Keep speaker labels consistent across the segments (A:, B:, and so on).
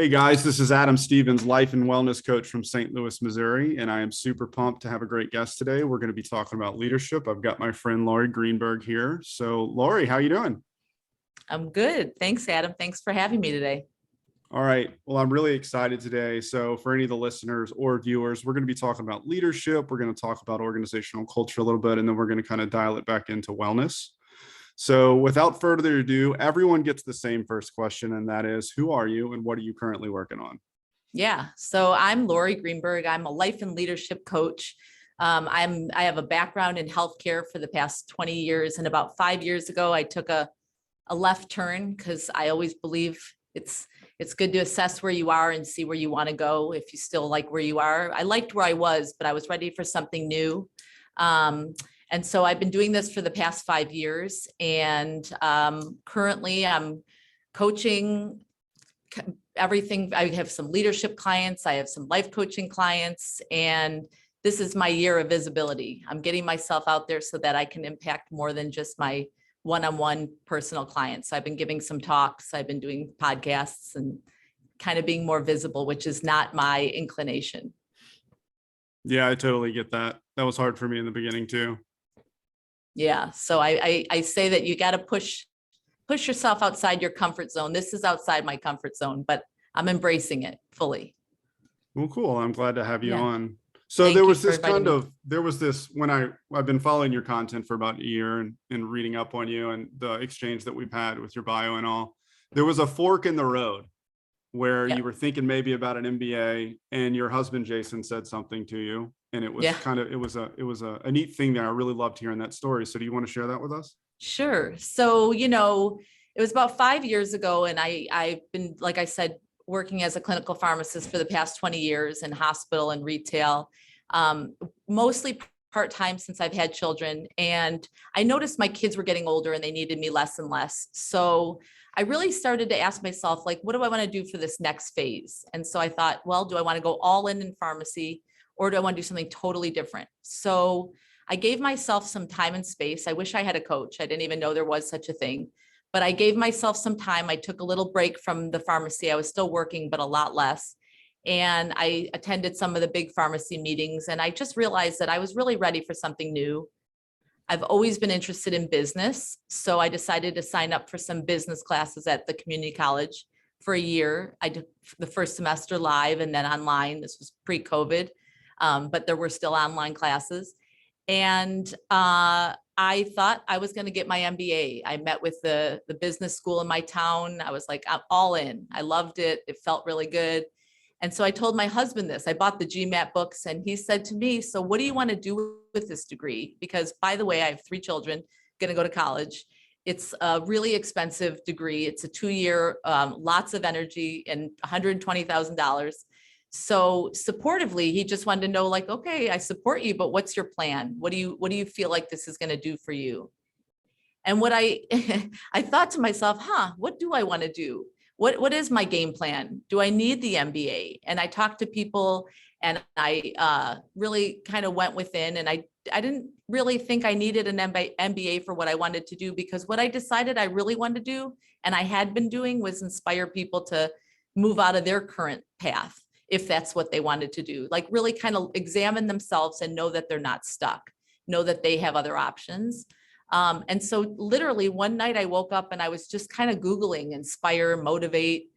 A: Hey guys, this is Adam Stevens, life and wellness coach from St. Louis, Missouri, and I am super pumped to have a great guest today. We're going to be talking about leadership. I've got my friend Laurie Greenberg here. So, Laurie, how you doing?
B: I'm good. Thanks, Adam. Thanks for having me today.
A: All right. Well, I'm really excited today. So, for any of the listeners or viewers, we're going to be talking about leadership. We're going to talk about organizational culture a little bit, and then we're going to kind of dial it back into wellness. So, without further ado, everyone gets the same first question, and that is, who are you and what are you currently working on?
B: Yeah. So I'm Laurie Greenberg. I'm a life and leadership coach. I have a background in healthcare for the past 20 years. And about 5 years ago, I took a left turn because I always believe it's good to assess where you are and see where you want to go if you still like where you are. I liked where I was, but I was ready for something new. And so I've been doing this for the past 5 years. And currently I'm coaching everything. I have some leadership clients, I have some life coaching clients, and this is my year of visibility. I'm getting myself out there so that I can impact more than just my one-on-one personal clients. I've been giving some talks, I've been doing podcasts and kind of being more visible, which is not my inclination.
A: Yeah, I totally get that. That was hard for me in the beginning too.
B: Yeah. So I say that you got to push yourself outside your comfort zone. This is outside my comfort zone, but I'm embracing it fully.
A: Well, cool. I'm glad to have you
B: Yeah.
A: on. So
B: Thank
A: there
B: you
A: was
B: for
A: this
B: inviting
A: kind
B: me.
A: of, there was this when I've been following your content for about a year and reading up on you and the exchange that we've had with your bio and all. There was a fork in the road where
B: Yeah.
A: you were thinking maybe about an MBA and your husband Jason said something to you, and it was
B: Yeah.
A: kind of it was a neat thing there. I really loved hearing that story. So do you want to share that with us?
B: Sure. So, it was about 5 years ago, and I've been, like I said, working as a clinical pharmacist for the past 20 years in hospital and retail, mostly part-time since I've had children. And I noticed my kids were getting older and they needed me less and less. So I really started to ask myself, like, what do I want to do for this next phase? And so I thought, well, do I want to go all in pharmacy, or do I want to do something totally different? So I gave myself some time and space. I wish I had a coach. I didn't even know there was such a thing, but I gave myself some time. I took a little break from the pharmacy. I was still working, but a lot less. And I attended some of the big pharmacy meetings, and I just realized that I was really ready for something new. I've always been interested in business. So I decided to sign up for some business classes at the community college for a year. I did the first semester live and then online. This was pre-COVID, but there were still online classes. And I thought I was going to get my MBA. I met with the business school in my town. I was like, I'm all in. I loved it. It felt really good. And so I told my husband this. I bought the GMAT books, and he said to me, so what do you want to do with this degree? Because, by the way, I have 3 children going to go to college. It's a really expensive degree. It's a 2-year, lots of energy, and $120,000. So supportively, he just wanted to know, like, okay, I support you, but what's your plan? What do you feel like this is going to do for you? And what I I thought to myself, what do I want to do? What is my game plan? Do I need the MBA? And I talked to people, and I really kind of went within, and I didn't really think I needed an MBA for what I wanted to do, because what I decided I really wanted to do, and I had been doing, was inspire people to move out of their current path, if that's what they wanted to do. Like, really kind of examine themselves and know that they're not stuck, know that they have other options. And so literally one night I woke up and I was just kind of Googling inspire, motivate,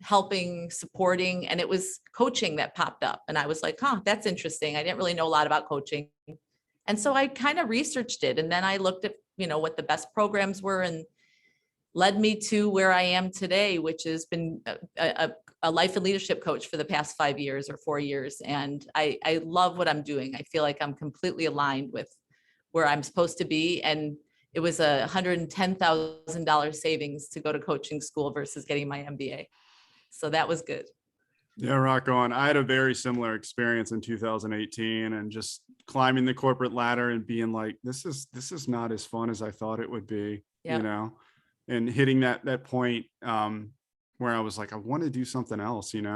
B: helping, supporting, and it was coaching that popped up. And I was like, that's interesting. I didn't really know a lot about coaching. And so I kind of researched it. And then I looked at, what the best programs were, and led me to where I am today, which has been a life and leadership coach for the past 5 years or 4 years. And I love what I'm doing. I feel like I'm completely aligned with where I'm supposed to be. And it was $110,000 savings to go to coaching school versus getting my MBA. So that was good.
A: Yeah, rock on. I had a very similar experience in 2018 and just climbing the corporate ladder and being like, this is not as fun as I thought it would be,
B: Yeah.
A: and hitting that point where I was like, I want to do something else, and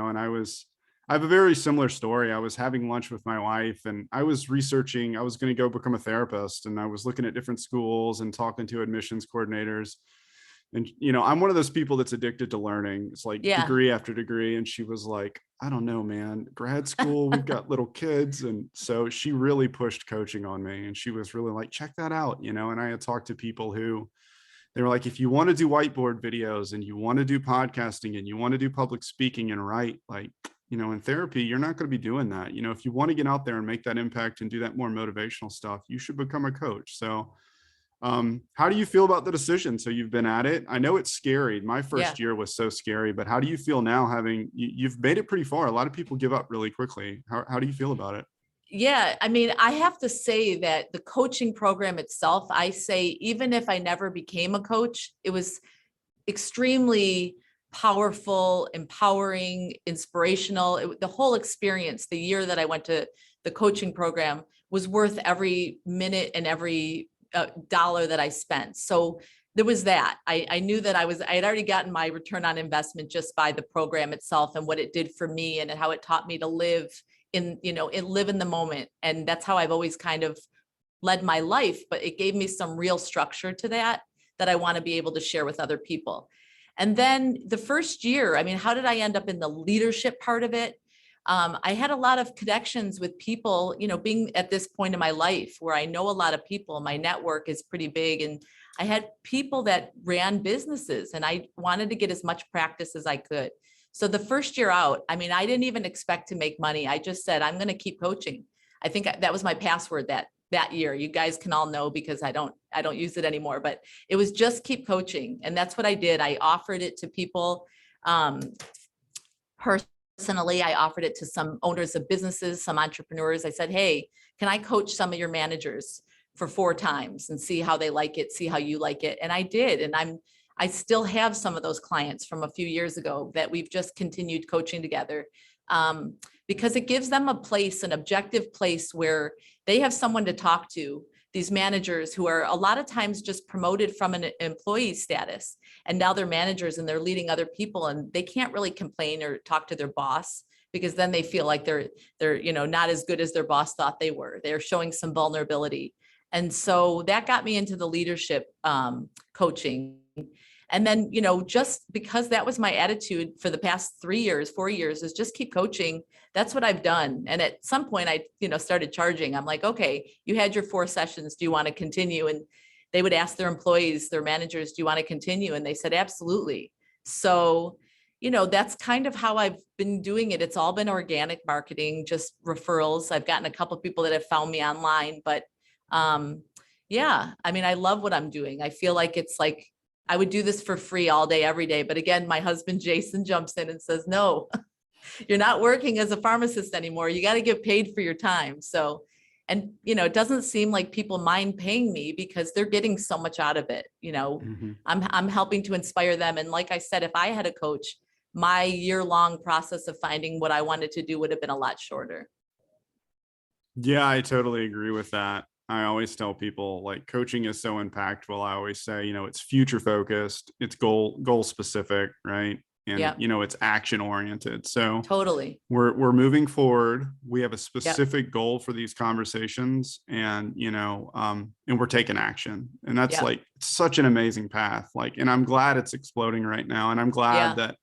A: I have a very similar story. I was having lunch with my wife and I was researching, I was going to go become a therapist, and I was looking at different schools and talking to admissions coordinators. And, you know, I'm one of those people that's addicted to learning. It's like
B: Yeah.
A: degree after degree. And she was like, I don't know, man, grad school, we've got little kids. And so she really pushed coaching on me. And she was really like, check that out, you know. And I had talked to people who they were like, if you want to do whiteboard videos and you want to do podcasting and you want to do public speaking and write, like, you know, in therapy, you're not going to be doing that. You know, if you want to get out there and make that impact and do that more motivational stuff, you should become a coach. So how do you feel about the decision? So you've been at it. I know it's scary. My
B: Yeah.
A: first year was so scary, but how do you feel now having, you've made it pretty far. A lot of people give up really quickly. How do you feel about it?
B: Yeah, I mean, I have to say that the coaching program itself, I say, even if I never became a coach, it was extremely powerful, empowering, inspirational. The whole experience, the year that I went to the coaching program was worth every minute and every dollar that I spent. So there was that. I knew that I had already gotten my return on investment just by the program itself and what it did for me and how it taught me to live in, you know, live in the moment. And that's how I've always kind of led my life, but it gave me some real structure to that I want to be able to share with other people. And then the first year, I mean, how did I end up in the leadership part of it? I had a lot of connections with people, you know, being at this point in my life where I know a lot of people, my network is pretty big. And I had people that ran businesses and I wanted to get as much practice as I could. So the first year out, I mean, I didn't even expect to make money. I just said, I'm going to keep coaching. I think that was my password that year. You guys can all know because I don't use it anymore, but it was just keep coaching. And that's what I did. I offered it to people. Personally, I offered it to some owners of businesses, some entrepreneurs. I said, hey, can I coach some of your managers for 4 times and see how they like it, see how you like it? And I did. And I still have some of those clients from a few years ago that we've just continued coaching together. Because it gives them a place, an objective place where they have someone to talk to, these managers who are a lot of times just promoted from an employee status. And now they're managers and they're leading other people and they can't really complain or talk to their boss because then they feel like they're, you know, not as good as their boss thought they were. They're showing some vulnerability. And so that got me into the leadership coaching. And then, you know, just because that was my attitude for the past 3 years, 4 years is just keep coaching. That's what I've done. And at some point I, you know, started charging. I'm like, okay, you had your 4 sessions. Do you want to continue? And they would ask their employees, their managers, do you want to continue? And they said, absolutely. So, you know, that's kind of how I've been doing it. It's all been organic marketing, just referrals. I've gotten a couple of people that have found me online, but yeah, I mean, I love what I'm doing. I feel like it's like, I would do this for free all day, every day. But again, my husband, Jason, jumps in and says, no, you're not working as a pharmacist anymore. You got to get paid for your time. So, and, you know, it doesn't seem like people mind paying me because they're getting so much out of it. You know, I'm helping to inspire them. And like I said, if I had a coach, my year-long process of finding what I wanted to do would have been a lot shorter.
A: Yeah, I totally agree with that. I always tell people like coaching is so impactful. I always say, you know, it's future focused, it's goal specific, right? And
B: Yeah,
A: you know, it's action oriented. So
B: totally.
A: we're moving forward. We have a
B: Yep.
A: specific goal for these conversations, and you know, and we're taking action. And that's
B: Yeah.
A: like such an amazing path. Like, and I'm glad it's exploding right now. And I'm glad
B: Yeah.
A: that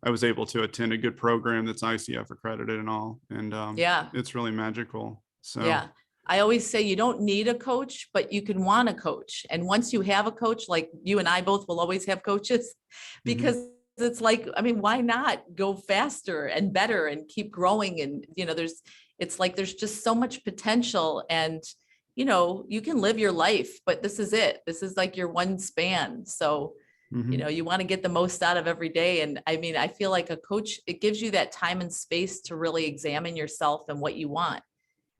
A: I was able to attend a good program that's ICF accredited and all. And
B: Yeah.
A: it's really magical. So
B: Yeah. I always say you don't need a coach, but you can want a coach. And once you have a coach, like you and I both will always have coaches because it's like, I mean, why not go faster and better and keep growing? And, you know, it's like, there's just so much potential and, you know, you can live your life, but this is it. This is like your one span. So, you know, you want to get the most out of every day. And I mean, I feel like a coach, it gives you that time and space to really examine yourself and what you want.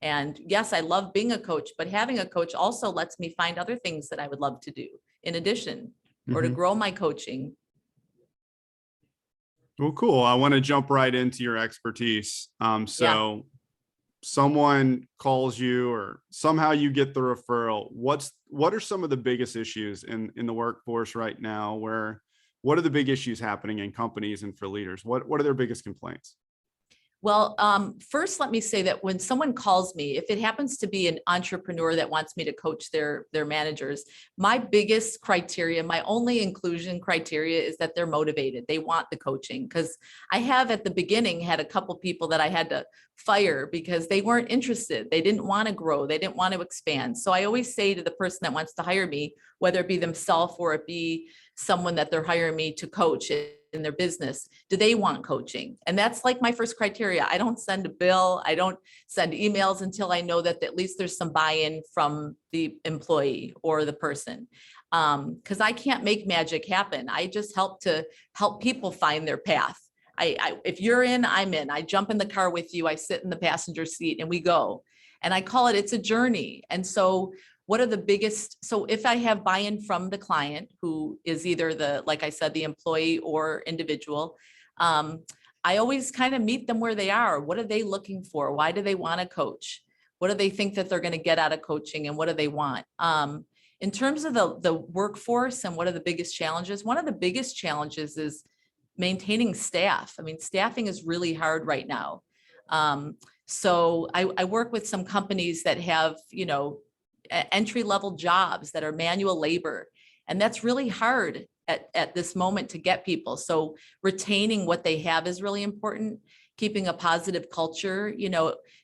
B: And yes, I love being a coach, but having a coach also lets me find other things that I would love to do in addition or to grow my coaching.
A: Well, cool. I want to jump right into your expertise. So someone calls you or somehow you get the referral. What are some of the biggest issues in the workforce right now? What are the big issues happening in companies and for leaders? What are their biggest complaints?
B: Well, first, let me say that when someone calls me, if it happens to be an entrepreneur that wants me to coach their managers, my biggest criteria, my only inclusion criteria is that they're motivated. They want the coaching, because I have at the beginning had a couple people that I had to fire because they weren't interested. They didn't want to grow. They didn't want to expand. So I always say to the person that wants to hire me, whether it be themselves or it be someone that they're hiring me to coach in their business, do they want coaching? And that's like my first criteria. I don't send a bill. I don't send emails until I know that at least there's some buy-in from the employee or the person. Because I can't make magic happen. I just help people find their path. If you're in, I'm in. I jump in the car with you. I sit in the passenger seat and we go. And I call it's a journey. And so what are the biggest, so if I have buy-in from the client, who is either like I said, the employee or individual, I always kind of meet them where they are. What are they looking for? Why do they want to coach? What do they think that they're going to get out of coaching, and what do they want? In terms of the workforce and what are the biggest challenges, one of the biggest challenges is maintaining staff. I mean, staffing is really hard right now. So I work with some companies that have, entry-level jobs that are manual labor. And that's really hard at this moment to get people. So retaining what they have is really important. Keeping a positive culture,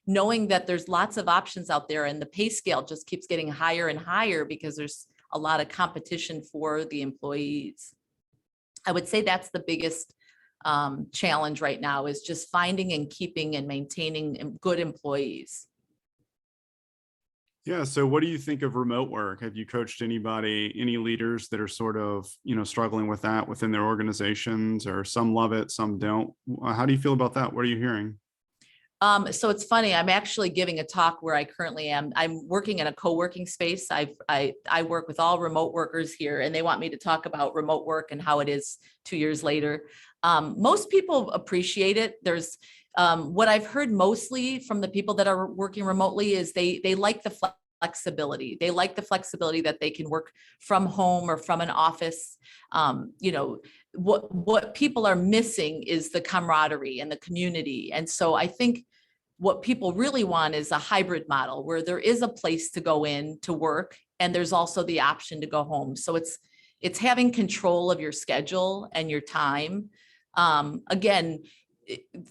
B: knowing that there's lots of options out there and the pay scale just keeps getting higher and higher because there's a lot of competition for the employees. I would say that's the biggest challenge right now, is just finding and keeping and maintaining good employees.
A: Yeah. So what do you think of remote work? Have you coached any leaders that are sort of, struggling with that within their organizations, or some love it, some don't? How do you feel about that? What are you hearing?
B: So it's funny, I'm actually giving a talk where I currently am. I'm working in a co-working space. I work with all remote workers here, and they want me to talk about remote work and how it is 2 years later. Most people appreciate it. There's what I've heard mostly from the people that are working remotely is they like the flexibility. They like the flexibility that they can work from home or from an office. What people are missing is the camaraderie and the community. And so I think what people really want is a hybrid model where there is a place to go in to work, and there's also the option to go home. So it's having control of your schedule and your time. Again,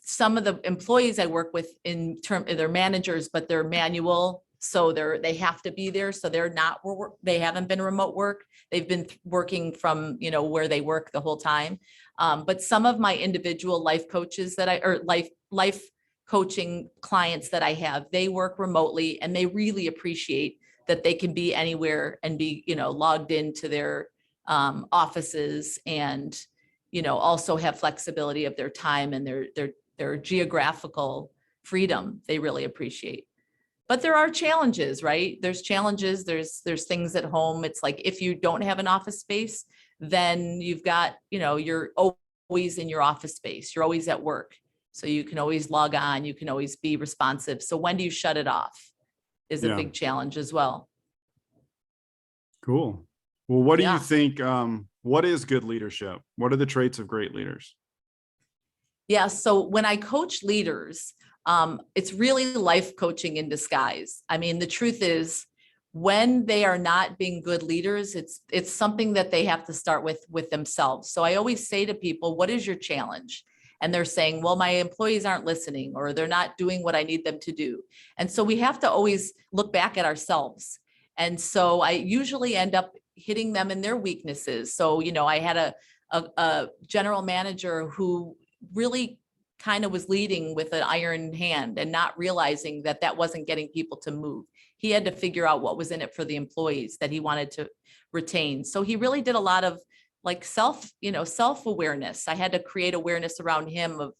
B: some of the employees I work with they're managers, but they're manual. So they have to be there. So they haven't been remote work. They've been working from, where they work the whole time. But some of my individual life coaches life coaching clients that I have, they work remotely, and they really appreciate that they can be anywhere and be, logged into their offices, and, also have flexibility of their time and their geographical freedom. They really appreciate. But there are challenges, right? There's challenges. There's things at home. It's like, if you don't have an office space, then you've got, you're always in your office space. You're always at work. So you can always log on. You can always be responsive. So when do you shut it off is a big challenge as well.
A: Cool. Well, what do you think? What is good leadership? What are the traits of great leaders?
B: Yeah. So when I coach leaders, it's really life coaching in disguise. I mean, the truth is, when they are not being good leaders, it's something that they have to start with themselves. So I always say to people, what is your challenge? And they're saying, well, my employees aren't listening, or they're not doing what I need them to do. And so we have to always look back at ourselves. And so I usually end up hitting them in their weaknesses. So, I had a general manager who really kind of was leading with an iron hand and not realizing that wasn't getting people to move. He had to figure out what was in it for the employees that he wanted to retain. So he really did a lot of self-awareness. I had to create awareness around him of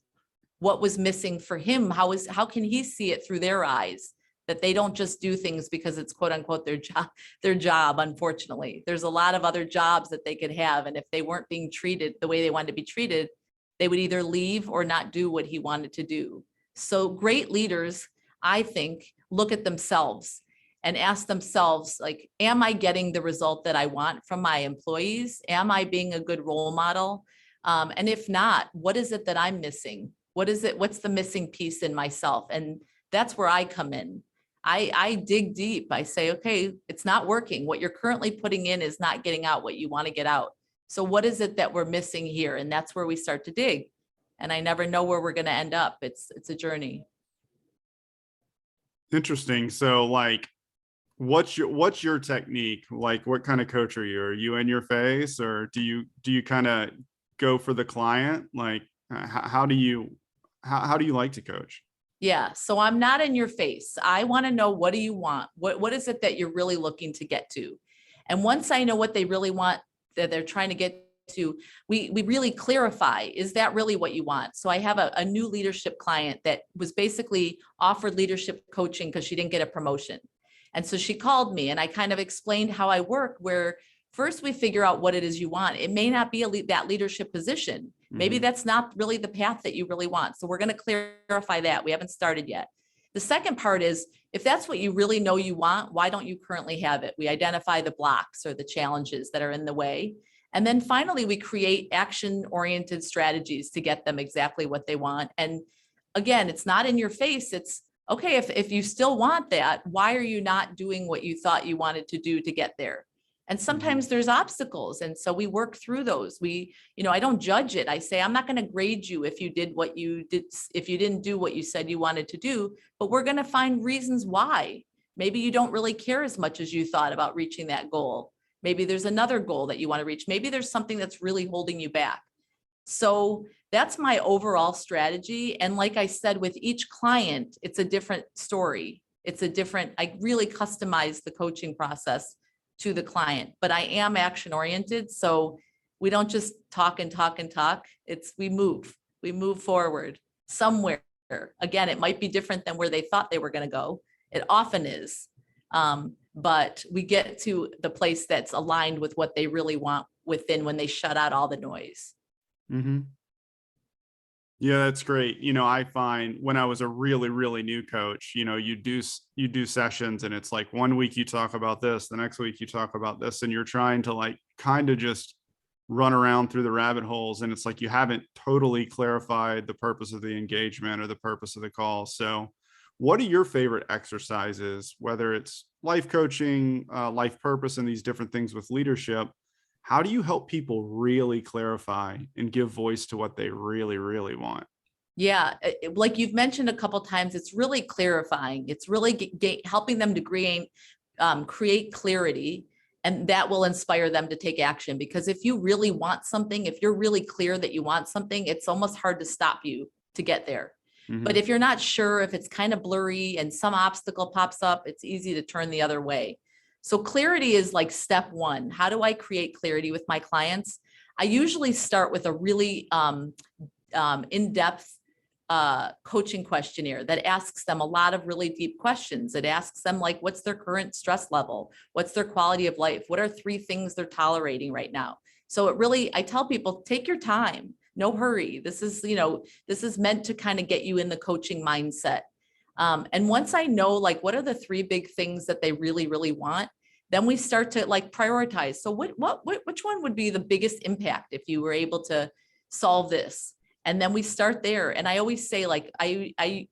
B: what was missing for him. How can he see it through their eyes, that they don't just do things because it's quote unquote their job. Unfortunately, there's a lot of other jobs that they could have. And if they weren't being treated the way they wanted to be treated, they would either leave or not do what he wanted to do. So great leaders, I think, look at themselves and ask themselves, like, am I getting the result that I want from my employees? Am I being a good role model? And if not, what is it that I'm missing? What is it? What's the missing piece in myself? And that's where I come in. I dig deep. I say, okay, it's not working. What you're currently putting in is not getting out what you want to get out. So what is it that we're missing here? And that's where we start to dig. And I never know where we're going to end up. It's a journey.
A: Interesting. So like, what's your technique? Like, what kind of coach are you? Are you in your face, or do you kind of go for the client? Like, how do you like to coach?
B: Yeah. So I'm not in your face. I want to know, what do you want? What is it that you're really looking to get to? And once I know what they really want, that they're trying to get to, we really clarify, is that really what you want? So I have a new leadership client that was basically offered leadership coaching because she didn't get a promotion. And so she called me and I kind of explained how I work, where first we figure out what it is you want. It may not be that leadership position. Maybe that's not really the path that you really want. So we're going to clarify that. We haven't started yet. The second part is, if that's what you really know you want, why don't you currently have it? We identify the blocks or the challenges that are in the way. And then finally, we create action-oriented strategies to get them exactly what they want. And again, it's not in your face. It's, okay, if you still want that, why are you not doing what you thought you wanted to do to get there? And sometimes there's obstacles. And so we work through those. I don't judge it. I say, I'm not going to grade you if you did what you did, if you didn't do what you said you wanted to do, but we're going to find reasons why. Maybe you don't really care as much as you thought about reaching that goal. Maybe there's another goal that you want to reach. Maybe there's something that's really holding you back. So that's my overall strategy. And like I said, with each client, it's a different story. I really customize the coaching process to the client, but I am action oriented. So we don't just talk and talk and talk. We move forward somewhere. Again, it might be different than where they thought they were going to go. It often is. But we get to the place that's aligned with what they really want within, when they shut out all the noise.
A: Yeah, that's great. I find when I was a really, really new coach, you do sessions and it's like 1 week you talk about this, the next week you talk about this, and you're trying to like kind of just run around through the rabbit holes. And it's like, you haven't totally clarified the purpose of the engagement or the purpose of the call. So what are your favorite exercises, whether it's life coaching, life purpose, and these different things with leadership? How do you help people really clarify and give voice to what they really, really want?
B: Yeah, like you've mentioned a couple of times, it's really clarifying. It's really helping them to create clarity, and that will inspire them to take action. Because if you really want something, if you're really clear that you want something, it's almost hard to stop you to get there. But if you're not sure, if it's kind of blurry and some obstacle pops up, it's easy to turn the other way. So clarity is like step one. How do I create clarity with my clients? I usually start with a really in-depth coaching questionnaire that asks them a lot of really deep questions. It asks them like, what's their current stress level? What's their quality of life? What are 3 things they're tolerating right now? So I tell people, take your time, no hurry. This is meant to kind of get you in the coaching mindset. And once I know, like, what are the 3 big things that they really, really want, then we start to like prioritize. So which one would be the biggest impact if you were able to solve this? And then we start there. And I always say, like, I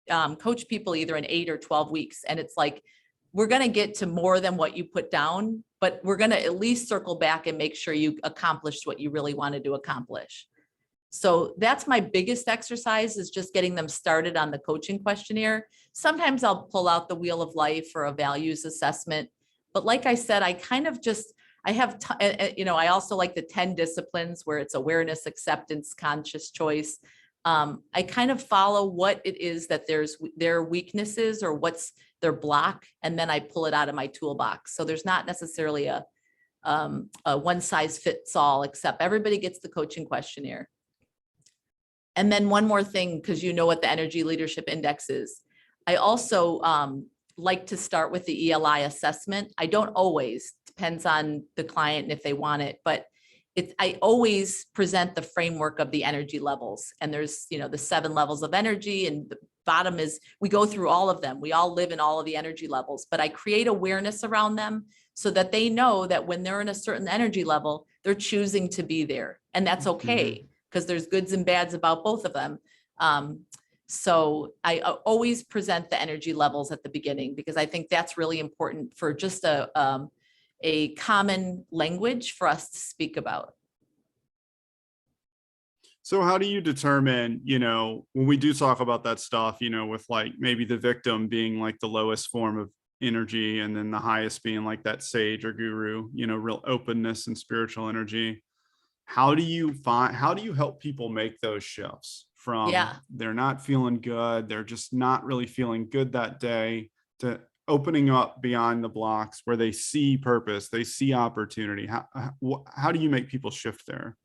B: coach people either in 8 or 12 weeks. And it's like, we're going to get to more than what you put down, but we're going to at least circle back and make sure you accomplished what you really wanted to accomplish. So that's my biggest exercise, is just getting them started on the coaching questionnaire. Sometimes I'll pull out the wheel of life or a values assessment. But like I said, I kind of just, I also like the 10 disciplines where it's awareness, acceptance, conscious choice. I kind of follow what it is that their weaknesses or what's their block, and then I pull it out of my toolbox. So there's not necessarily a one size fits all, except everybody gets the coaching questionnaire. And then one more thing, because you know what the Energy Leadership Index is. I also like to start with the ELI assessment. I don't always, depends on the client and if they want it, but I always present the framework of the energy levels. And there's, the 7 levels of energy, and the bottom is, we go through all of them. We all live in all of the energy levels, but I create awareness around them so that they know that when they're in a certain energy level, they're choosing to be there. And that's okay, because there's goods and bads about both of them. So I always present the energy levels at the beginning, because I think that's really important for just a common language for us to speak about.
A: So how do you determine, when we do talk about that stuff, with like maybe the victim being like the lowest form of energy and then the highest being like that sage or guru, real openness and spiritual energy. How do you help people make those shifts from
B: Yeah.
A: they're not feeling good, they're just not really feeling good that day, to opening up beyond the blocks where they see purpose, they see opportunity? How do you make people shift there?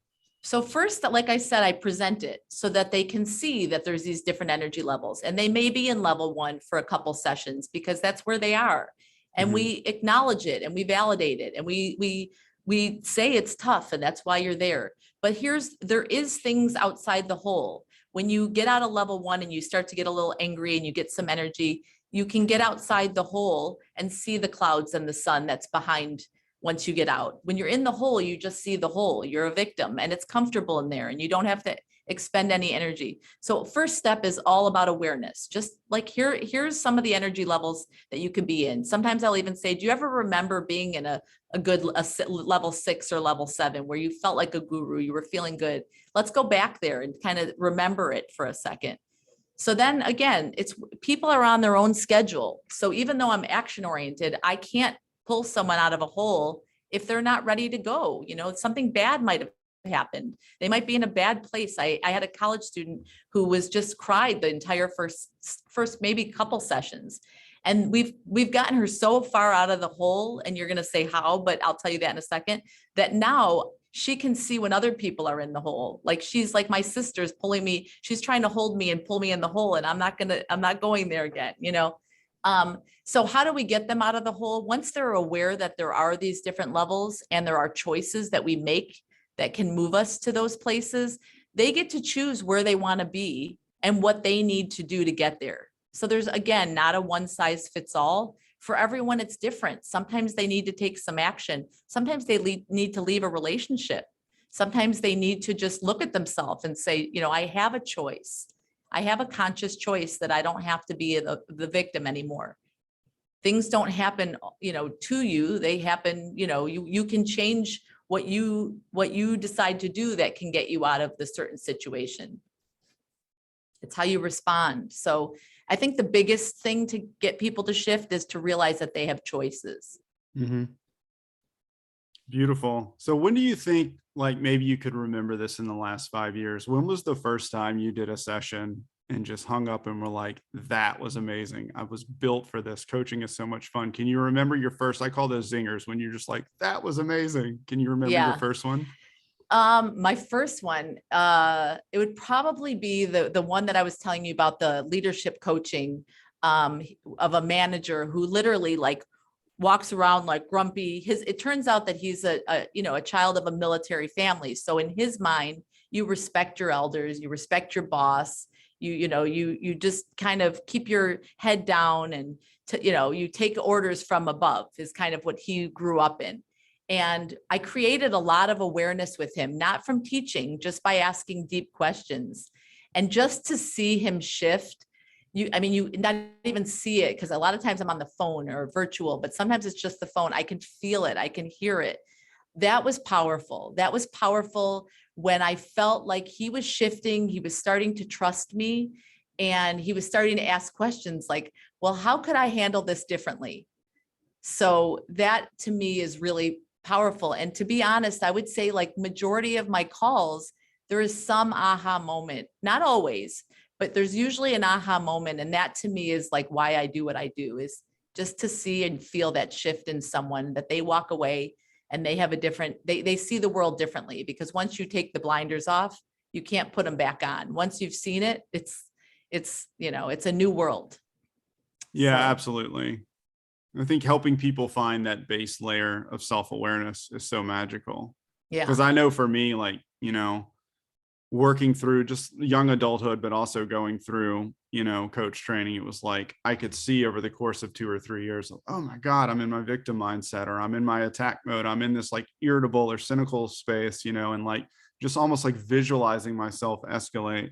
B: So first, like I said, I present it so that they can see that there's these different energy levels, and they may be in level 1 for a couple sessions because that's where they are. And
A: Mhm.
B: we acknowledge it and we validate it, and we say it's tough and that's why you're there. But there is things outside the hole. When you get out of level 1 and you start to get a little angry and you get some energy, you can get outside the hole and see the clouds and the sun that's behind. Once you get out, when you're in the hole, you just see the hole. You're a victim and it's comfortable in there and you don't have to expend any energy. So first step is all about awareness. Just like here's some of the energy levels that you could be in. Sometimes I'll even say, do you ever remember being in a level 6 or level 7 where you felt like a guru, you were feeling good? Let's go back there and kind of remember it for a second. So then again, it's people are on their own schedule. So even though I'm action oriented, I can't pull someone out of a hole if they're not ready to go. Something bad might have happened. They might be in a bad place. I had a college student who was just cried the entire first maybe couple sessions. And we've gotten her so far out of the hole, and you're going to say how, but I'll tell you that in a second, that now she can see when other people are in the hole. Like she's like, my sister's pulling me. She's trying to hold me and pull me in the hole. And I'm not going there again, So how do we get them out of the hole? Once they're aware that there are these different levels and there are choices that we make that can move us to those places, they get to choose where they want to be and what they need to do to get there. So there's, again, not a one size fits all. For everyone, it's different. Sometimes they need to take some action. Sometimes they need to leave a relationship. Sometimes they need to just look at themselves and say, I have a choice. I have a conscious choice that I don't have to be the victim anymore. Things don't happen, to you. They happen, you can change what you decide to do that can get you out of the certain situation. It's how you respond. So I think the biggest thing to get people to shift is to realize that they have choices.
A: Mm-hmm. Beautiful. So when do you think, like, maybe you could remember this in the last 5 years? When was the first time you did a session and just hung up and were like, that was amazing, I was built for this, coaching is so much fun? Can you remember your first? I call those zingers, when you're just like, that was amazing. Can you remember your first one?
B: My first one, it would probably be the one that I was telling you about, the leadership coaching of a manager who literally like walks around like grumpy. It turns out that he's a child of a military family. So in his mind, you respect your elders, you respect your boss, you just kind of keep your head down and you take orders from above is kind of what he grew up in. And I created a lot of awareness with him, not from teaching, just by asking deep questions. And just to see him shift, you not even see it, because a lot of times I'm on the phone or virtual, but sometimes it's just the phone. I can feel it. I can hear it. That was powerful. That was powerful when I felt like he was shifting. He was starting to trust me, and he was starting to ask questions like, well, how could I handle this differently? So that to me is really powerful. And to be honest, I would say like majority of my calls, there is some aha moment, not always, but there's usually an aha moment. And that to me is like why I do what I do, is just to see and feel that shift in someone, that they walk away and they have they see the world differently. Because once you take the blinders off, you can't put them back on. Once you've seen it, it's a new world.
A: Yeah,
B: So.
A: absolutely. I think helping people find that base layer of self-awareness is so magical.
B: Yeah.
A: Because I know for me, like, working through just young adulthood, but also going through, coach training, it was like I could see over the course of 2 or 3 years, oh my God, I'm in my victim mindset, or I'm in my attack mode. I'm in this like irritable or cynical space, and like just almost like visualizing myself escalate,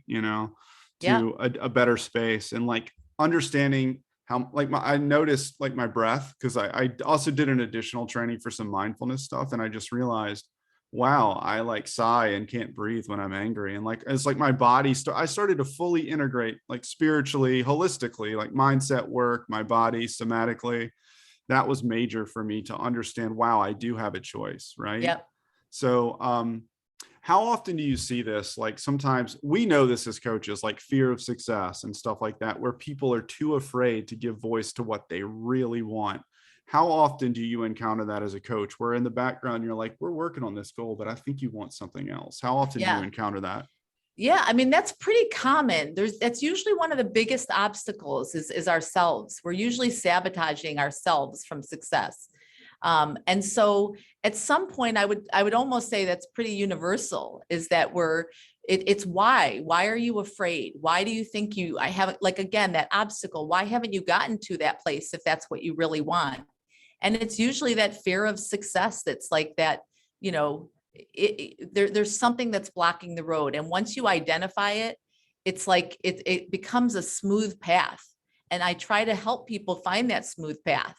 B: Yeah.
A: to a better space, and like understanding how, like, I noticed like my breath, because I also did an additional training for some mindfulness stuff, and I just realized, wow, I like sigh and can't breathe when I'm angry. And like it's like my body I started to fully integrate, like spiritually, holistically, like mindset work, my body somatically. That was major for me to understand, wow, I do have a choice, right?
B: Yep.
A: So how often do you see this? Like sometimes we know this as coaches, like fear of success and stuff like that, where people are too afraid to give voice to what they really want. How often do you encounter that as a coach, where in the background you're like, we're working on this goal, but I think you want something else? How often do you
B: Yeah.
A: encounter that?
B: Yeah, I mean, that's pretty common. That's usually one of the biggest obstacles is ourselves. We're usually sabotaging ourselves from success. And so at some point I would almost say that's pretty universal, is that it's why are you afraid? Why do you think I haven't, like, again, that obstacle, why haven't you gotten to that place if that's what you really want? And it's usually that fear of success that's like that, you know, there's something that's blocking the road. And once you identify it, it's like it becomes a smooth path. And I try to help people find that smooth path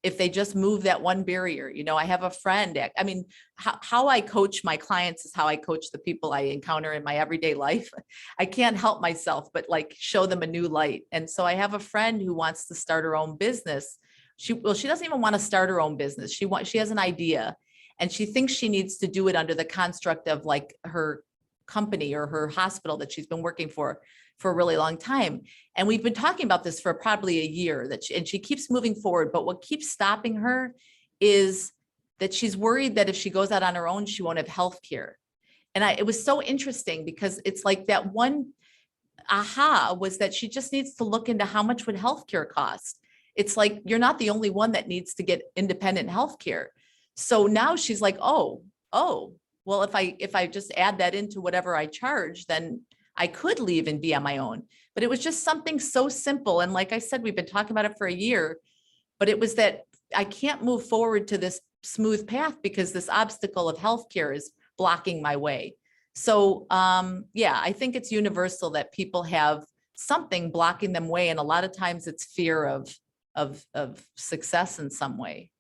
B: if they just move that one barrier. I have a friend, I mean, how I coach my clients is how I coach the people I encounter in my everyday life. I can't help myself but like show them a new light. And so I have a friend who wants to start her own business. She doesn't even want to start her own business. She has an idea, and she thinks she needs to do it under the construct of like her company or her hospital that she's been working for a really long time. And we've been talking about this for probably a year, and she keeps moving forward. But what keeps stopping her is that she's worried that if she goes out on her own, she won't have health care. And it was so interesting because it's like that one aha was that she just needs to look into how much would healthcare cost. It's like, you're not the only one that needs to get independent healthcare. So now she's like, well, if I just add that into whatever I charge, then I could leave and be on my own. But it was just something so simple. And like I said, we've been talking about it for a year, but it was that I can't move forward to this smooth path because this obstacle of healthcare is blocking my way. So yeah, I think it's universal that people have something blocking them way. And a lot of times it's fear of success in some way.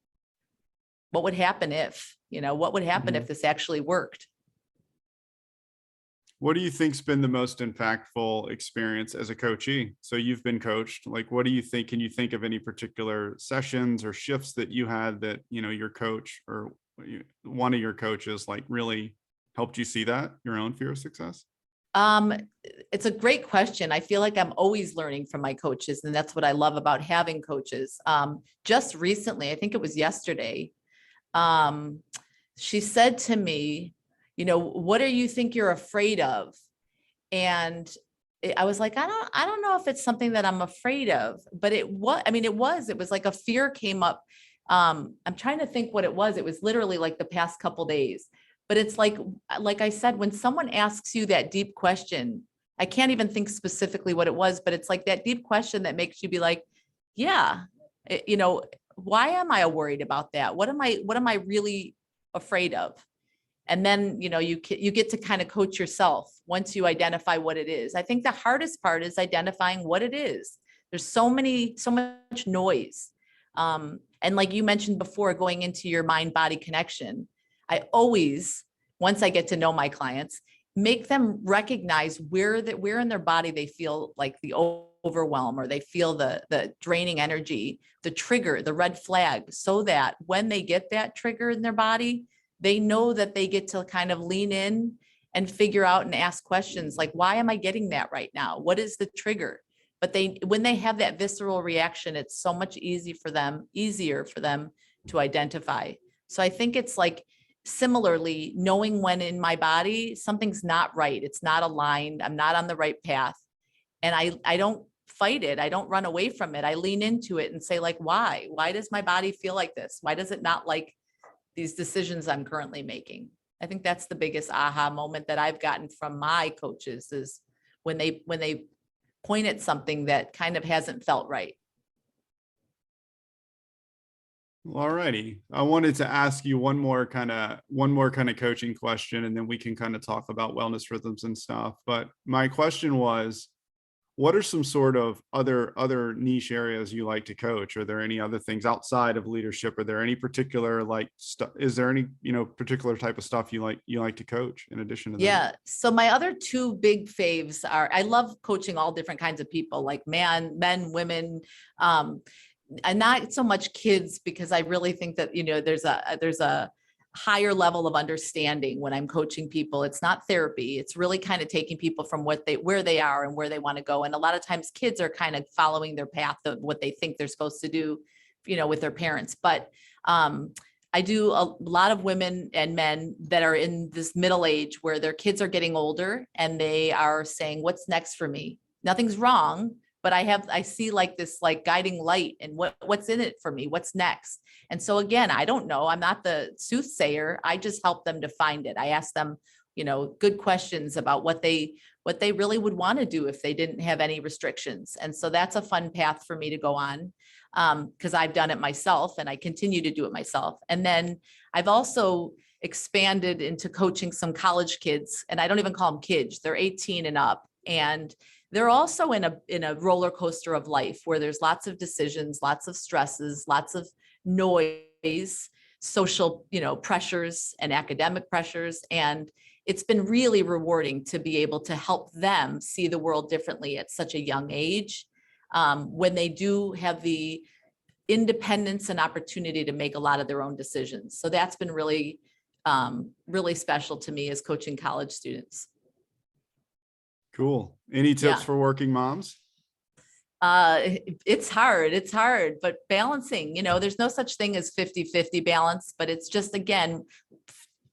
B: What would happen if, what would happen if this actually worked?
A: What do you think's been the most impactful experience as a coachee? So you've been coached. Like, what do you think? Can you think of any particular sessions or shifts that you had that, your coach or one of your coaches like really helped you see that, your own fear of success?
B: It's a great question. I feel like I'm always learning from my coaches, and that's what I love about having coaches. Just recently, I think it was yesterday, she said to me, what do you think you're afraid of? And I was like, I don't know if it's something that I'm afraid of, but it was like a fear came up. I'm trying to think what it was. It was literally like the past couple days, but it's like I said, when someone asks you that deep question, I can't even think specifically what it was, but it's like that deep question that makes you be like, yeah, why am I worried about that? What am I really afraid of? And then, you get to kind of coach yourself once you identify what it is. I think the hardest part is identifying what it is. There's so much noise. And like you mentioned before, going into your mind-body connection, I always, once I get to know my clients, make them recognize where in their body they feel like the overwhelm, or they feel the draining energy, the trigger, the red flag, so that when they get that trigger in their body, they know that they get to kind of lean in and figure out and ask questions like, why am I getting that right now? What is the trigger? But when they have that visceral reaction, it's so much easier for them to identify. So I think it's like, similarly, knowing when in my body something's not right, it's not aligned, I'm not on the right path, and I don't fight it, I don't run away from it, I lean into it and say like, why does my body feel like this? Why does it not like these decisions I'm currently making? I think that's the biggest aha moment that I've gotten from my coaches, is when they point at something that kind of hasn't felt right.
A: All righty. I wanted to ask you one more kind of coaching question, and then we can kind of talk about wellness rhythms and stuff. But my question was, what are some sort of other niche areas you like to coach? Are there any other things outside of leadership? Are there any particular like stuff? Is there any, particular type of stuff you like to coach in addition to that?
B: Yeah. So my other two big faves are, I love coaching all different kinds of people, like men, women, and not so much kids, because I really think that, there's a higher level of understanding when I'm coaching people. It's not therapy. It's really kind of taking people from where they are and where they want to go. And a lot of times kids are kind of following their path of what they think they're supposed to do, with their parents. But I do a lot of women and men that are in this middle age where their kids are getting older and they are saying, what's next for me? Nothing's wrong, but I see like this like guiding light, and what's in it for me? What's next? And so again, I don't know. I'm not the soothsayer. I just help them to find it. I ask them, good questions about what they really would want to do if they didn't have any restrictions. And so that's a fun path for me to go on, because I've done it myself and I continue to do it myself. And then I've also expanded into coaching some college kids, and I don't even call them kids. They're 18 and up. And they're also in a roller coaster of life where there's lots of decisions, lots of stresses, lots of noise, social, pressures and academic pressures. And it's been really rewarding to be able to help them see the world differently at such a young age, when they do have the independence and opportunity to make a lot of their own decisions. So that's been really, really special to me as coaching college students.
A: Cool. Any tips
B: Yeah.
A: for working moms?
B: It's hard, but balancing, there's no such thing as 50-50 balance, but it's just, again,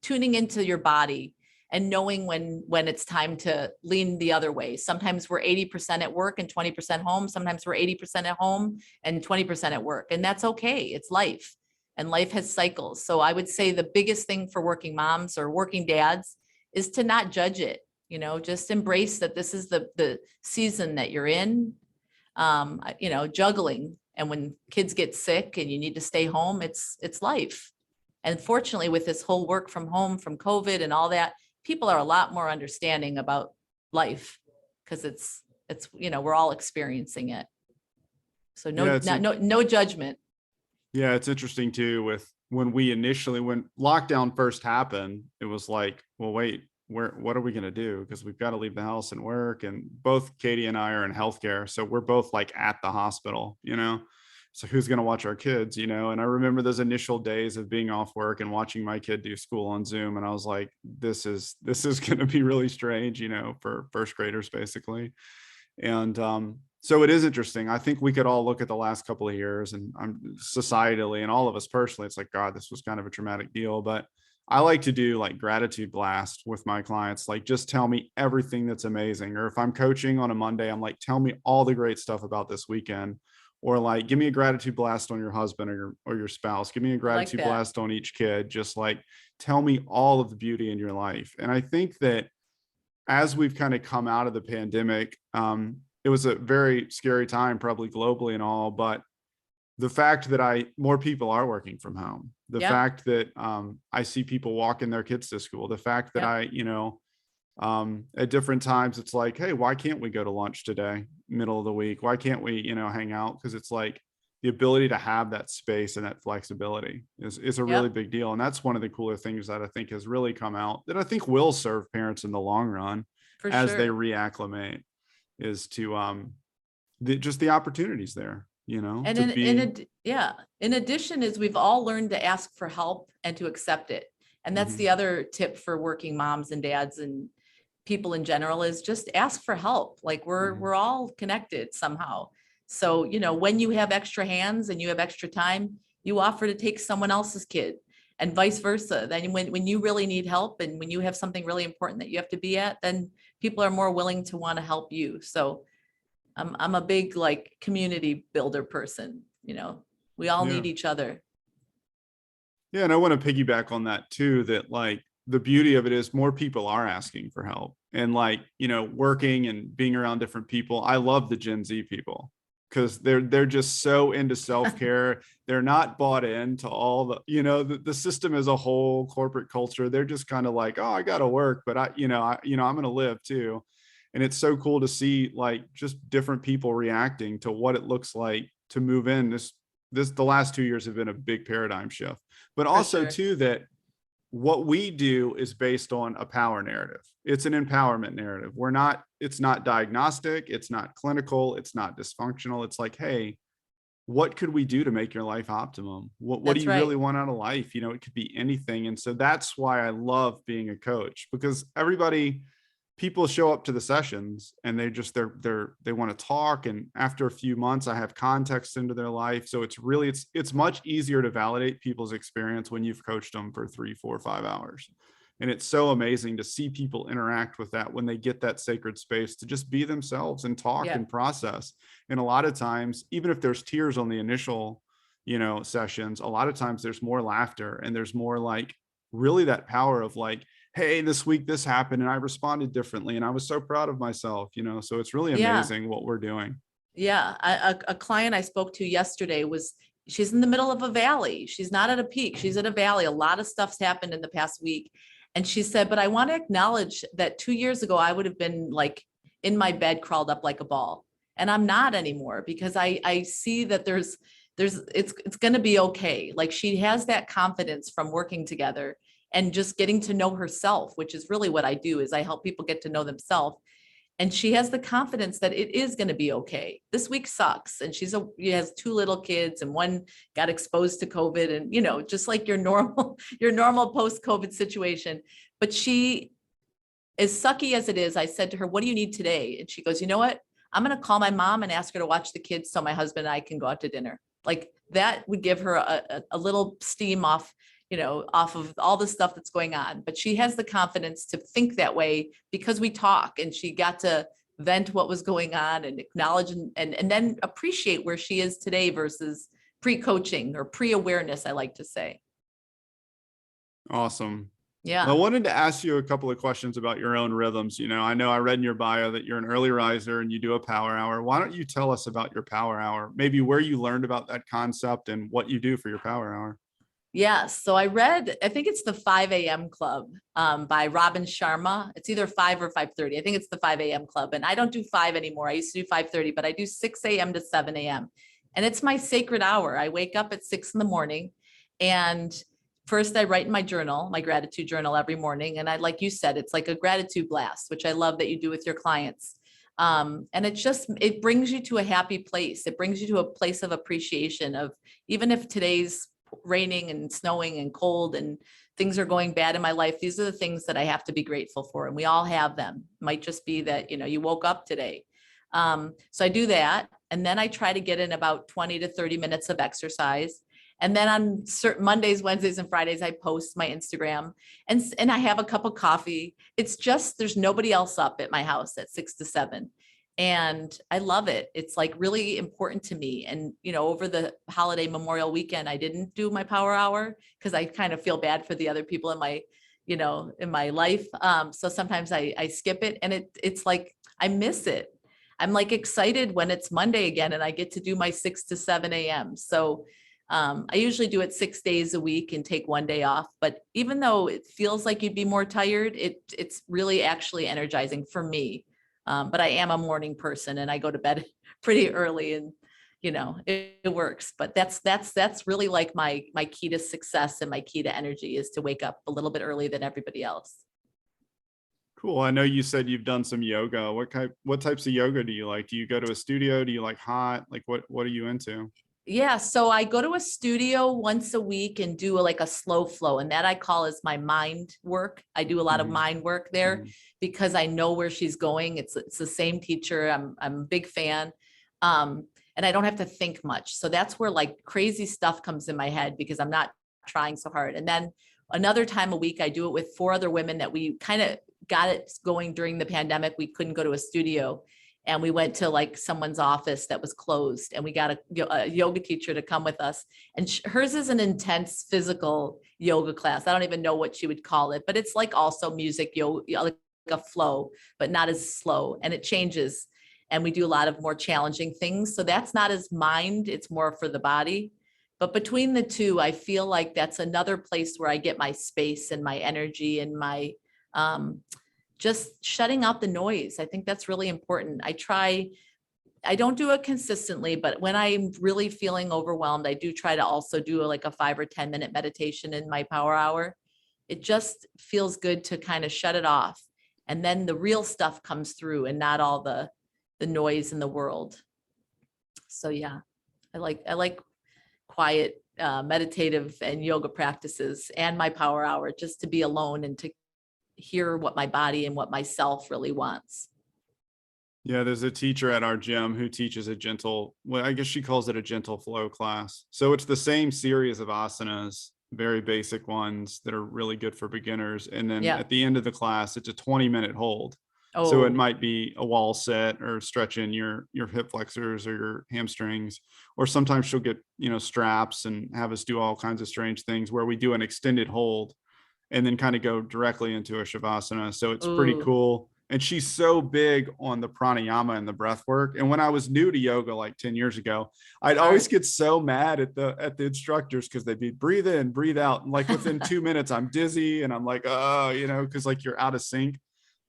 B: tuning into your body and knowing when it's time to lean the other way. Sometimes we're 80% at work and 20% home. Sometimes we're 80% at home and 20% at work. And that's okay. It's life, and life has cycles. So I would say the biggest thing for working moms or working dads is to not judge it. Just embrace that this is the season that you're in, juggling. And when kids get sick and you need to stay home, it's life. And fortunately, with this whole work from home, from COVID and all that, people are a lot more understanding about life, because it's we're all experiencing it. So no judgment.
A: Yeah, it's interesting too, with when lockdown first happened, it was like, well, wait, what are we going to do? Because we've got to leave the house and work. And both Katie and I are in healthcare. So we're both like at the hospital, so who's going to watch our kids, and I remember those initial days of being off work and watching my kid do school on Zoom. And I was like, this is going to be really strange, for first graders basically. And so it is interesting. I think we could all look at the last couple of years, and societally and all of us personally, it's like, God, this was kind of a traumatic deal. But I like to do like gratitude blast with my clients. Like, just tell me everything that's amazing. Or if I'm coaching on a Monday, I'm like, tell me all the great stuff about this weekend. Or like, give me a gratitude blast on your husband or your spouse. Give me a gratitude blast on each kid. Just like, tell me all of the beauty in your life. And I think that as we've kind of come out of the pandemic, it was a very scary time, probably globally and all, but the fact that more people are working from home, the fact that I see people walking their kids to school, the fact that at different times, it's like, hey, why can't we go to lunch today, middle of the week? Why can't we, hang out? Because it's like the ability to have that space and that flexibility is a really big deal. And that's one of the cooler things that I think has really come out that I think will serve parents in the long run as they reacclimate, is to just the opportunities there.
B: And in addition is we've all learned to ask for help and to accept it. And that's the other tip for working moms and dads and people in general, is just ask for help. Like we're all connected somehow. So, when you have extra hands and you have extra time, you offer to take someone else's kid, and vice versa. Then when you really need help and when you have something really important that you have to be at, then people are more willing to want to help you. So I'm a big like community builder person. We all need each other.
A: Yeah. And I want to piggyback on that too, that like the beauty of it is more people are asking for help, and like, working and being around different people. I love the Gen Z people, because they're just so into self-care. They're not bought into all the system as a whole, corporate culture. They're just kind of like, oh, I got to work, but I'm going to live too. And it's so cool to see like just different people reacting to what it looks like to move in. The last 2 years have been a big paradigm shift, but
B: For
A: also
B: sure.
A: too that what we do is based on a power narrative. It's an empowerment narrative. It's not diagnostic, it's not clinical, it's not dysfunctional. It's like, hey, what could we do to make your life optimum? What do
B: That's
A: you
B: right.
A: really want out of life? It could be anything. And so that's why I love being a coach, because people show up to the sessions and they want to talk, and after a few months I have context into their life. So it's much easier to validate people's experience when you've coached them for 3 4 5 hours. And it's so amazing to see people interact with that when they get that sacred space to just be themselves and talk
B: Yeah.
A: and process. And a lot of times, even if there's tears on the initial sessions, a lot of times there's more laughter, and there's more like really that power of like, hey, this week this happened and I responded differently and I was so proud of myself. So it's really
B: Yeah.
A: amazing what we're doing.
B: Yeah. A client I spoke to yesterday she's in the middle of a valley. She's not at a peak. She's in a valley. A lot of stuff's happened in the past week. And she said, but I want to acknowledge that 2 years ago, I would have been like in my bed, crawled up like a ball. And I'm not anymore, because I see that it's going to be okay. Like, she has that confidence from working together and just getting to know herself, which is really what I do, is I help people get to know themselves. And she has the confidence that it is going to be okay. This week sucks. And she has 2 little kids, and one got exposed to COVID, and, just like your normal, your normal post-COVID situation. But she, as sucky as it is, I said to her, what do you need today? And she goes, you know what? I'm going to call my mom and ask her to watch the kids so my husband and I can go out to dinner. Like, that would give her a little steam off, off of all the stuff that's going on. But she has the confidence to think that way because we talk, and she got to vent what was going on and acknowledge and then appreciate where she is today versus pre-coaching or pre-awareness, I like to say.
A: Awesome. Well, I
B: Yeah.
A: wanted to ask you a couple of questions about your own rhythms. I know I read in your bio that you're an early riser and you do a power hour. Why don't you tell us about your power hour, maybe where you learned about that concept and what you do for your power hour?
B: Yes. So I think it's the 5 a.m. Club by Robin Sharma. It's either 5 or 5:30. I think it's the 5 a.m. Club. And I don't do 5 anymore. I used to do 5:30, but I do 6 a.m. to 7 a.m. And it's my sacred hour. I wake up at 6 in the morning, and first I write in my journal, my gratitude journal, every morning. And like you said, it's like a gratitude blast, which I love that you do with your clients. And it brings you to a happy place. It brings you to a place of appreciation of, even if today's raining and snowing and cold and things are going bad in my life, these are the things that I have to be grateful for. And we all have them. It might just be that, you woke up today. So I do that. And then I try to get in about 20 to 30 minutes of exercise. And then on certain Mondays, Wednesdays, and Fridays, I post my Instagram and I have a cup of coffee. It's just, there's nobody else up at my house at 6 to 7. And I love it. It's like really important to me. And, over the holiday Memorial weekend, I didn't do my power hour because I kind of feel bad for the other people in my life. So sometimes I skip it, and it's like, I miss it. I'm like excited when it's Monday again and I get to do my 6 to 7 a.m. So I usually do it 6 days a week and take one day off. But even though it feels like you'd be more tired, it's really actually energizing for me. But I am a morning person and I go to bed pretty early, and it works. But that's really like my key to success and my key to energy is to wake up a little bit early than everybody else.
A: Cool. I know you said you've done some yoga. What types of yoga do you like? Do you go to a studio? Do you like hot? Like what are you into?
B: Yeah, so I go to a studio once a week and do like a slow flow, and that I call is my mind work. I do a lot of
A: Mhm,
B: mind work there
A: mhm.
B: because I know where she's going. It's the same teacher. I'm a big fan. And I don't have to think much. So that's where like crazy stuff comes in my head because I'm not trying so hard. And then another time a week, I do it with 4 other women that we kind of got it going during the pandemic. We couldn't go to a studio. And we went to like someone's office that was closed, and we got a yoga teacher to come with us. And hers is an intense physical yoga class. I don't even know what she would call it, but it's like also music yoga, like a flow, but not as slow. And it changes. And we do a lot of more challenging things. So that's not as mind, it's more for the body. But between the two, I feel like that's another place where I get my space and my energy and my just shutting out the noise. I think that's really important. I don't do it consistently, but when I'm really feeling overwhelmed, I do try to also do like a 5 or 10-minute meditation in my power hour. It just feels good to kind of shut it off. And then the real stuff comes through and not all the noise in the world. So yeah, I like quiet, meditative and yoga practices and my power hour, just to be alone and to hear what my body and what myself really wants.
A: Yeah, there's a teacher at our gym who teaches a gentle, well, I guess she calls it a gentle flow class. So it's the same series of asanas, very basic ones that are really good for beginners. And then
B: Yeah.
A: at the end of the class, it's a 20-minute hold. So it
B: Oh,
A: might be a wall sit or stretching your hip flexors or your hamstrings, or sometimes she'll get, straps and have us do all kinds of strange things where we do an extended hold and then kind of go directly into a shavasana. So it's pretty
B: ooh,
A: cool. And she's so big on the pranayama and the breath work. And when I was new to yoga like 10 years ago, I'd always
B: hard.
A: get so mad at the instructors because they'd be breathe in, breathe out. And like within 2 minutes, I'm dizzy and I'm like, oh, because like you're out of sync.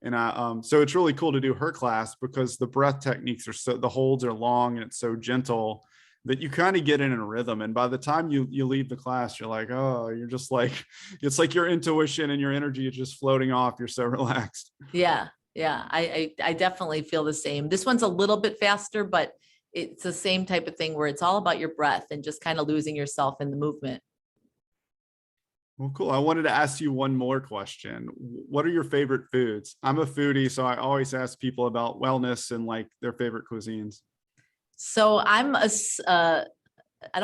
A: And so it's really cool to do her class because the breath techniques the holds are long and it's so gentle that you kind of get in a rhythm. And by the time you leave the class, you're like, oh, you're just like, it's like your intuition and your energy is just floating off. You're so relaxed.
B: Yeah. Yeah. I definitely feel the same. This one's a little bit faster, but it's the same type of thing where it's all about your breath and just kind of losing yourself in the movement.
A: Well, cool. I wanted to ask you one more question. What are your favorite foods? I'm a foodie, so I always ask people about wellness and like their favorite cuisines.
B: So I don't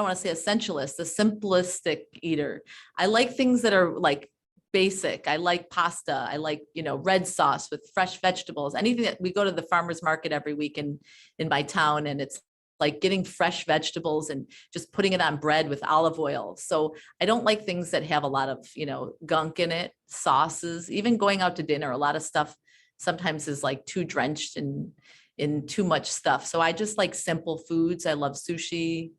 B: want to say essentialist, a simplistic eater. I like things that are like basic. I like pasta. I like, red sauce with fresh vegetables. Anything that we go to the farmer's market every week in my town, and it's like getting fresh vegetables and just putting it on bread with olive oil. So I don't like things that have a lot of, gunk in it, sauces, even going out to dinner. A lot of stuff sometimes is like too drenched in too much stuff. So I just like simple foods. I love sushi.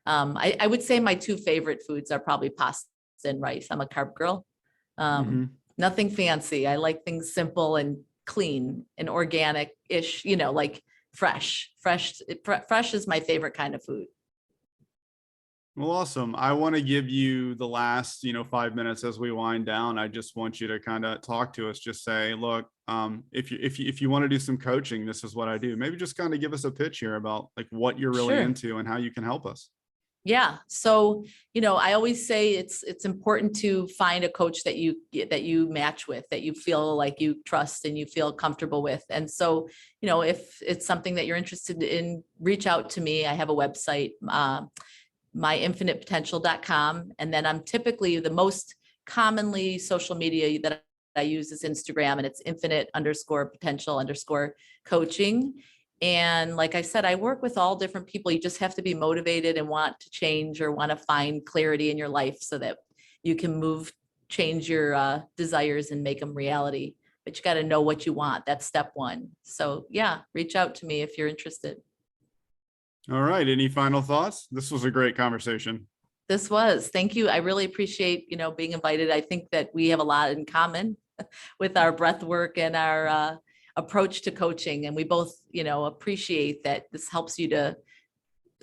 B: I would say my two favorite foods are probably pasta and rice. I'm a carb girl.
A: Mm-hmm.
B: Nothing fancy. I like things simple and clean and organic-ish, like fresh. Fresh is my favorite kind of food.
A: Well, awesome. I want to give you the last, 5 minutes as we wind down. I just want you to kind of talk to us. Just say, look, if you want to do some coaching, this is what I do. Maybe just kind of give us a pitch here about like what you're really
B: Sure.
A: into and how you can help us.
B: Yeah. So, I always say it's important to find a coach that you match with, that you feel like you trust and you feel comfortable with. And so, if it's something that you're interested in, reach out to me. I have a website, myinfinitepotential.com. And then I'm typically the most commonly social media that I use is Instagram, and it's infinite_potential_coaching. And like I said, I work with all different people. You just have to be motivated and want to change or want to find clarity in your life so that you can change your desires and make them reality. But you got to know what you want. That's step one. So yeah, reach out to me if you're interested.
A: All right. Any final thoughts? This was a great conversation.
B: Thank you. I really appreciate, being invited. I think that we have a lot in common with our breath work and our approach to coaching. And we both, appreciate that this helps you to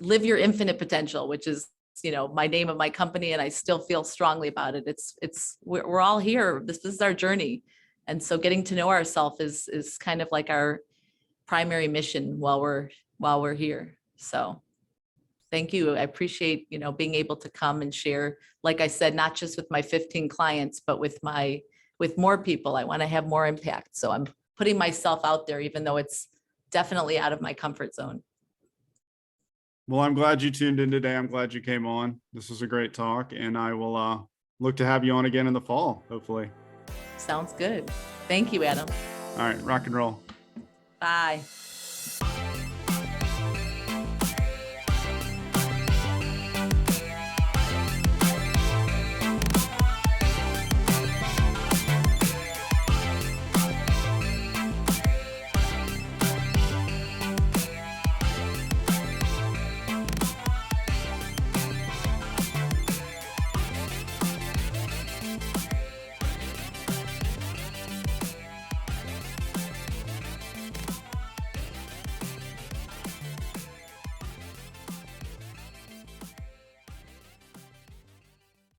B: live your infinite potential, which is, my name of my company. And I still feel strongly about it. We're all here. This is our journey. And so getting to know ourselves is kind of like our primary mission while we're here. So thank you. I appreciate, being able to come and share, like I said, not just with my 15 clients, but with more people. I want to have more impact. So I'm putting myself out there, even though it's definitely out of my comfort zone.
A: Well, I'm glad you tuned in today. I'm glad you came on. This was a great talk, and I will look to have you on again in the fall, hopefully.
B: Sounds good. Thank you, Adam.
A: All right, rock and roll.
B: Bye.